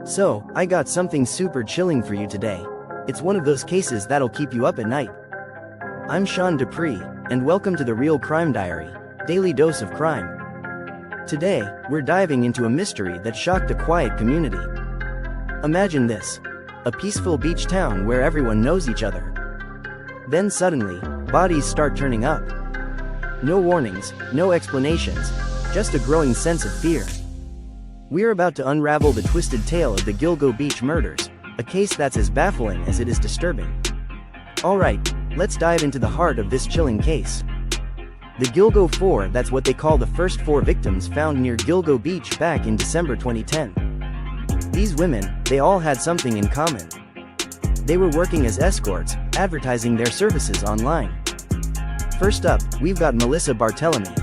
So, I got something super chilling for you today. It's one of those cases that'll keep you up at night. I'm Sean Dupree, and welcome to the Real Crime Diary, Daily Dose of Crime. Today, we're diving into a mystery that shocked a quiet community. Imagine this: a peaceful beach town where everyone knows each other. Then suddenly, bodies start turning up. No warnings, no explanations, just a growing sense of fear. We're about to unravel the twisted tale of the Gilgo Beach murders, a case that's as baffling as it is disturbing. Alright, let's dive into the heart of this chilling case. The Gilgo Four, that's what they call the first 4 victims found near Gilgo Beach back in December 2010. These women, they all had something in common. They were working as escorts, advertising their services online. First up, we've got Melissa Barthelemy.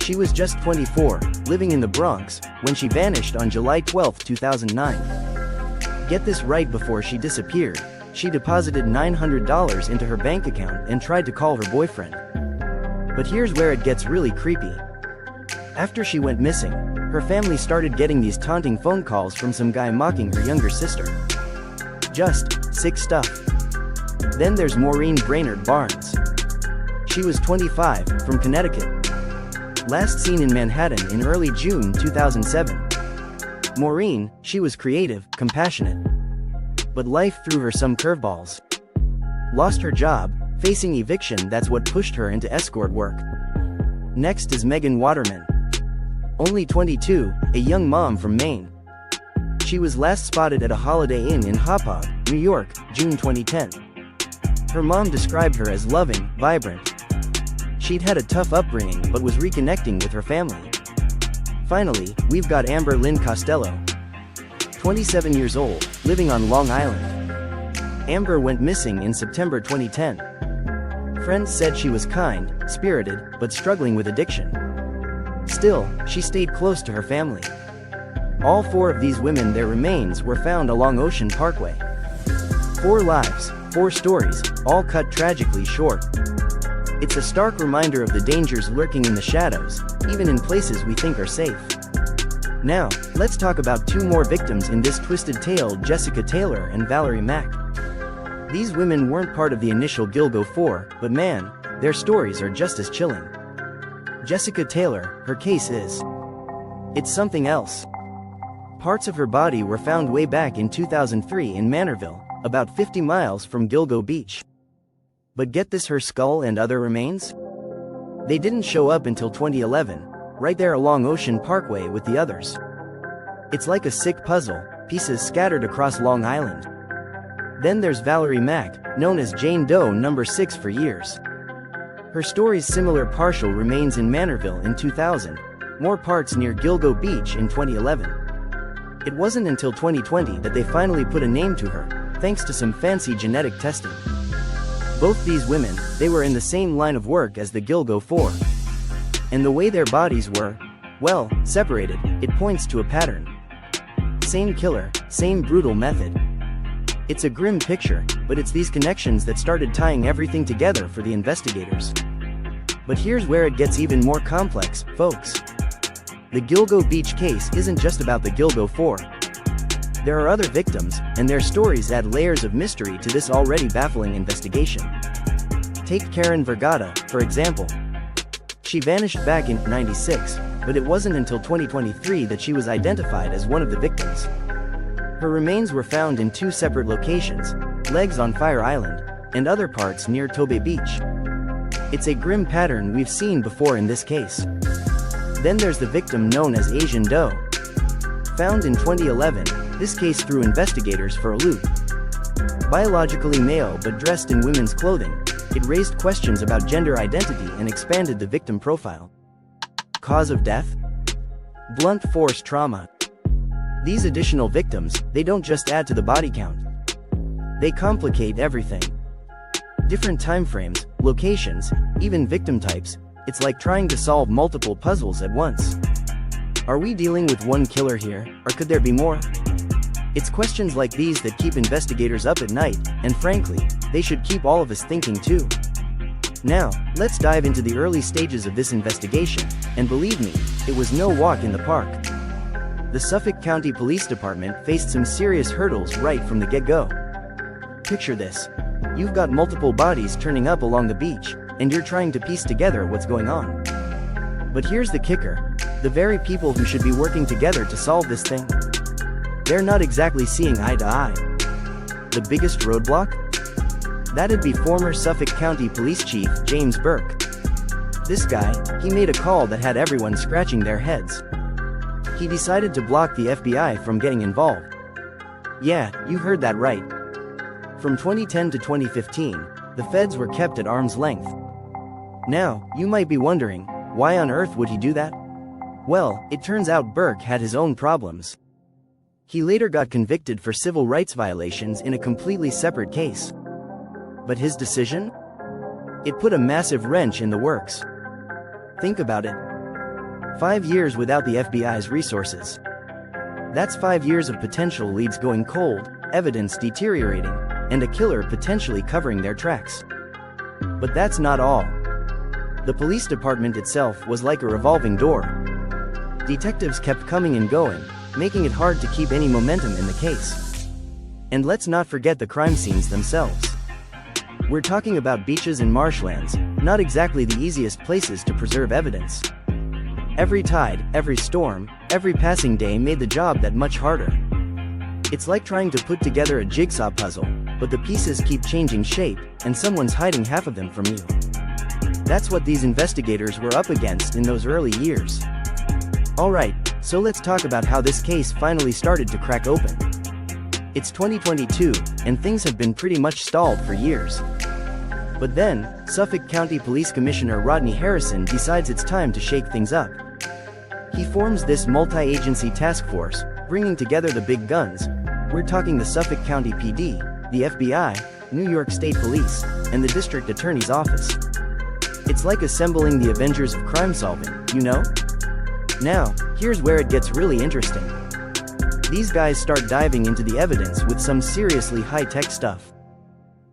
She was just 24, living in the Bronx, when she vanished on July 12, 2009. Get this right, before she disappeared, she deposited $900 into her bank account and tried to call her boyfriend. But here's where it gets really creepy. After she went missing, her family started getting these taunting phone calls from some guy mocking her younger sister. Just sick stuff. Then there's Maureen Brainard-Barnes. She was 25, from Connecticut. Last seen in Manhattan in early June 2007. Maureen, she was creative, compassionate. But life threw her some curveballs. Lost her job, facing eviction. That's what pushed her into escort work. Next is Megan Waterman. Only 22, a young mom from Maine. She was last spotted at a Holiday Inn in Hauppauge, New York, June 2010. Her mom described her as loving, vibrant. She'd had a tough upbringing but was reconnecting with her family. Finally, we've got Amber Lynn Costello. 27 years old, living on Long Island. Amber went missing in September 2010. Friends said she was kind, spirited, but struggling with addiction. Still, she stayed close to her family. All 4 of these women, their remains were found along Ocean Parkway. 4 lives, 4 stories, all cut tragically short. It's a stark reminder of the dangers lurking in the shadows, even in places we think are safe. Now, let's talk about 2 more victims in this twisted tale: Jessica Taylor and Valerie Mack. These women weren't part of the initial Gilgo Four, but man, their stories are just as chilling. Jessica Taylor, her case is... it's something else. Parts of her body were found way back in 2003 in Manorville, about 50 miles from Gilgo Beach. But get this, her skull and other remains? They didn't show up until 2011, right there along Ocean Parkway with the others. It's like a sick puzzle, pieces scattered across Long Island. Then there's Valerie Mack, known as Jane Doe No. 6 for years. Her story's similar: partial remains in Manorville in 2000, more parts near Gilgo Beach in 2011. It wasn't until 2020 that they finally put a name to her, thanks to some fancy genetic testing. Both these women, they were in the same line of work as the Gilgo Four. And the way their bodies were, well, separated, it points to a pattern. Same killer, same brutal method. It's a grim picture, but it's these connections that started tying everything together for the investigators. But here's where it gets even more complex, folks. The Gilgo Beach case isn't just about the Gilgo Four. There are other victims, and their stories add layers of mystery to this already baffling investigation. Take Karen Vergata, for example. She vanished back in '96, but it wasn't until 2023 that she was identified as one of the victims. Her remains were found in 2 separate locations: legs on Fire Island, and other parts near Tobe Beach. It's a grim pattern we've seen before in this case. Then there's the victim known as Asian Doe. Found in 2011, this case threw investigators for a loop. Biologically male but dressed in women's clothing, it raised questions about gender identity and expanded the victim profile. Cause of death? Blunt force trauma. These additional victims, they don't just add to the body count. They complicate everything. Different timeframes, locations, even victim types. It's like trying to solve multiple puzzles at once. Are we dealing with one killer here, or could there be more? It's questions like these that keep investigators up at night, and frankly, they should keep all of us thinking too. Now, let's dive into the early stages of this investigation, and believe me, it was no walk in the park. the Suffolk County Police Department faced some serious hurdles right from the get-go. Picture this. You've got multiple bodies turning up along the beach, and you're trying to piece together what's going on. But here's the kicker. The very people who should be working together to solve this thing, they're not exactly seeing eye to eye. The biggest roadblock? That'd be former Suffolk County Police Chief James Burke. This guy, he made a call that had everyone scratching their heads. He decided to block the FBI from getting involved. Yeah, you heard that right. From 2010 to 2015, the feds were kept at arm's length. Now, you might be wondering, why on earth would he do that? Well, it turns out Burke had his own problems. He later got convicted for civil rights violations in a completely separate case. But his decision? It put a massive wrench in the works. Think about it. 5 years without the FBI's resources. That's 5 years of potential leads going cold, evidence deteriorating, and a killer potentially covering their tracks. But that's not all. The police department itself was like a revolving door. Detectives kept coming and going, making it hard to keep any momentum in the case. And let's not forget the crime scenes themselves. We're talking about beaches and marshlands, not exactly the easiest places to preserve evidence. Every tide, every storm, every passing day made the job that much harder. It's like trying to put together a jigsaw puzzle, but the pieces keep changing shape, and someone's hiding half of them from you. That's what these investigators were up against in those early years. Alright, so let's talk about how this case finally started to crack open. It's 2022, and things have been pretty much stalled for years. But then, Suffolk County Police Commissioner Rodney Harrison decides it's time to shake things up. He forms this multi-agency task force, bringing together the big guns. We're talking the Suffolk County PD, the FBI, New York State Police, and the District Attorney's Office. It's like assembling the Avengers of crime solving, you know? Now, here's where it gets really interesting. These guys start diving into the evidence with some seriously high-tech stuff.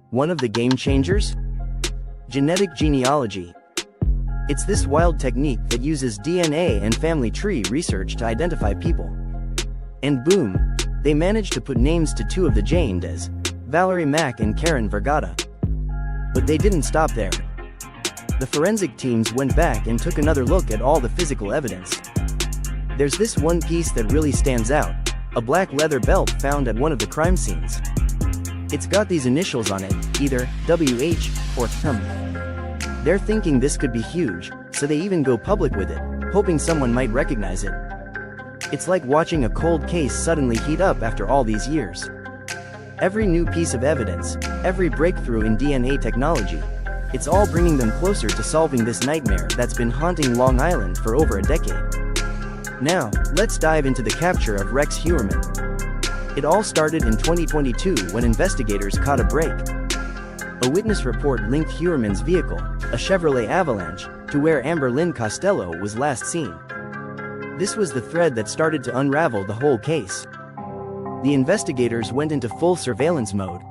One of the game changers? Genetic genealogy. It's this wild technique that uses DNA and family tree research to identify people. And boom, they managed to put names to two of the Janes, Valerie Mack and Karen Vergata. But they didn't stop there. The forensic teams went back and took another look at all the physical evidence. There's this one piece that really stands out, a black leather belt found at one of the crime scenes. It's got these initials on it, either WH or THM. They're thinking this could be huge, so they even go public with it, hoping someone might recognize it. It's like watching a cold case suddenly heat up after all these years. Every new piece of evidence, every breakthrough in DNA technology, it's all bringing them closer to solving this nightmare that's been haunting Long Island for over a decade. Now, let's dive into the capture of Rex Heuermann. It all started in 2022 when investigators caught a break. A witness report linked Heuermann's vehicle, a Chevrolet Avalanche, to where Amber Lynn Costello was last seen. This was the thread that started to unravel the whole case. The investigators went into full surveillance mode.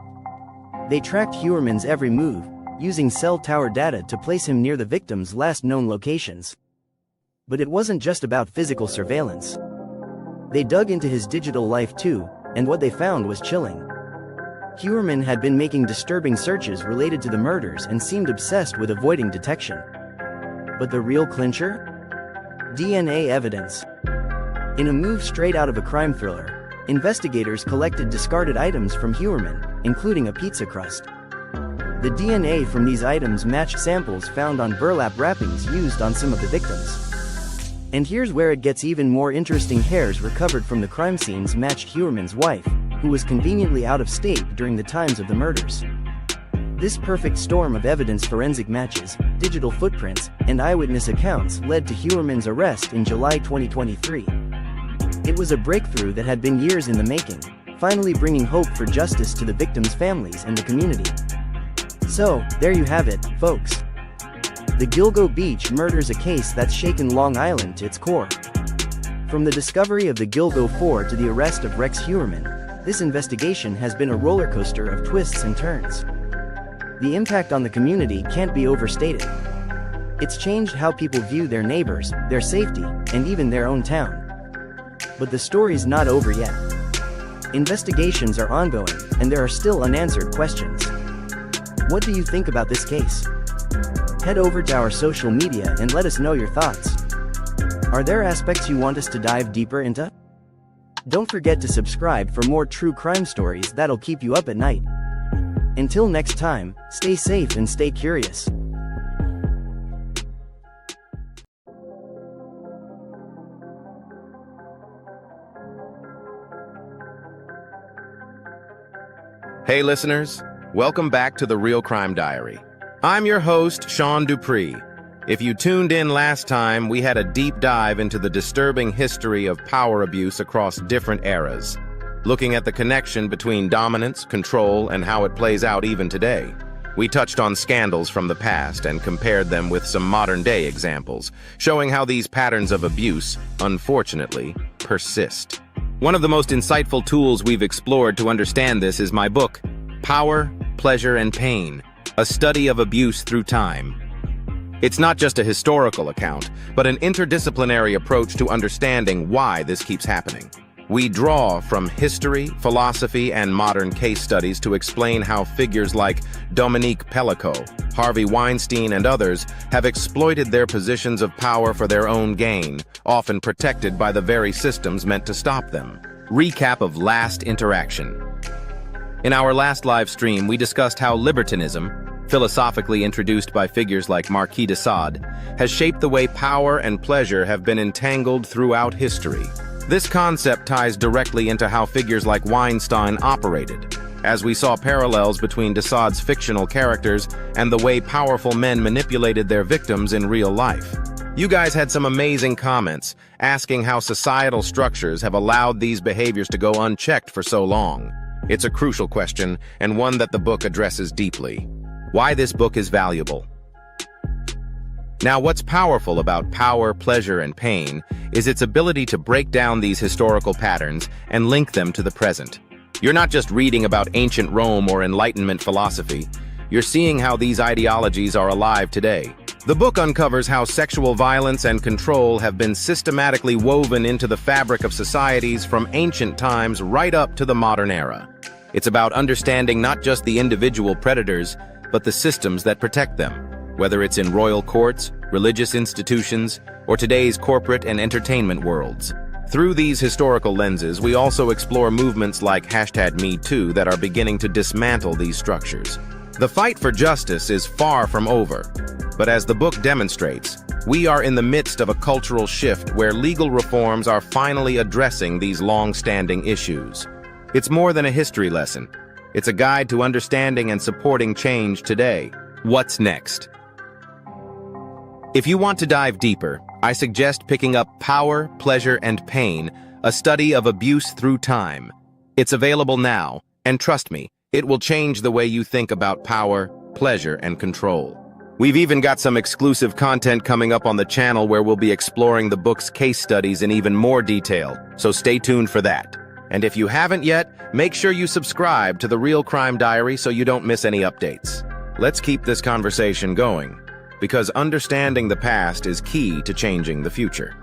They tracked Heuermann's every move, using cell tower data to place him near the victim's last known locations. But it wasn't just about physical surveillance. They dug into his digital life too, and what they found was chilling. Heuermann had been making disturbing searches related to the murders and seemed obsessed with avoiding detection. But the real clincher? DNA evidence. In a move straight out of a crime thriller, investigators collected discarded items from Heuermann, including a pizza crust. The DNA from these items matched samples found on burlap wrappings used on some of the victims. And here's where it gets even more interesting. Hairs recovered from the crime scenes matched Heuermann's wife, who was conveniently out of state during the times of the murders. This perfect storm of evidence, forensic matches, digital footprints, and eyewitness accounts led to Heuermann's arrest in July 2023. It was a breakthrough that had been years in the making, finally bringing hope for justice to the victims' families and the community. So, there you have it, folks. The Gilgo Beach murders, a case that's shaken Long Island to its core. From the discovery of the Gilgo 4 to the arrest of Rex Heuermann, this investigation has been a roller coaster of twists and turns. The impact on the community can't be overstated. It's changed how people view their neighbors, their safety, and even their own town. But the story's not over yet. Investigations are ongoing, and there are still unanswered questions. What do you think about this case? Head over to our social media and let us know your thoughts. Are there aspects you want us to dive deeper into? Don't forget to subscribe for more true crime stories that'll keep you up at night. Until next time, stay safe and stay curious. Hey listeners, welcome back to The Real Crime Diary. I'm your host, Sean Dupree. If you tuned in last time, we had a deep dive into the disturbing history of power abuse across different eras, looking at the connection between dominance, control, and how it plays out even today. We touched on scandals from the past and compared them with some modern-day examples, showing how these patterns of abuse, unfortunately, persist. One of the most insightful tools we've explored to understand this is my book, Power, Pleasure, and Pain, a study of abuse through time. It's not just a historical account, but an interdisciplinary approach to understanding why this keeps happening. We draw from history, philosophy, and modern case studies to explain how figures like Dominique Pellico, Harvey Weinstein, and others have exploited their positions of power for their own gain, often protected by the very systems meant to stop them. Recap of last interaction. In our last live stream, we discussed how libertinism, philosophically introduced by figures like Marquis de Sade, has shaped the way power and pleasure have been entangled throughout history. This concept ties directly into how figures like Weinstein operated, as we saw parallels between de Sade's fictional characters and the way powerful men manipulated their victims in real life. You guys had some amazing comments, asking how societal structures have allowed these behaviors to go unchecked for so long. It's a crucial question, and one that the book addresses deeply. Why this book is valuable. Now, what's powerful about Power, Pleasure, and Pain is its ability to break down these historical patterns and link them to the present. You're not just reading about ancient Rome or Enlightenment philosophy, you're seeing how these ideologies are alive today. The book uncovers how sexual violence and control have been systematically woven into the fabric of societies from ancient times right up to the modern era. It's about understanding not just the individual predators, but the systems that protect them, whether it's in royal courts, religious institutions, or today's corporate and entertainment worlds. Through these historical lenses, we also explore movements like #MeToo that are beginning to dismantle these structures. The fight for justice is far from over, but as the book demonstrates, we are in the midst of a cultural shift where legal reforms are finally addressing these long-standing issues. It's more than a history lesson. It's a guide to understanding and supporting change today. What's next? If you want to dive deeper, I suggest picking up Power, Pleasure, and Pain, a study of abuse through time. It's available now, and trust me, it will change the way you think about power, pleasure, and control. We've even got some exclusive content coming up on the channel where we'll be exploring the book's case studies in even more detail, so stay tuned for that. And if you haven't yet, make sure you subscribe to The Real Crime Diary so you don't miss any updates. Let's keep this conversation going, because understanding the past is key to changing the future.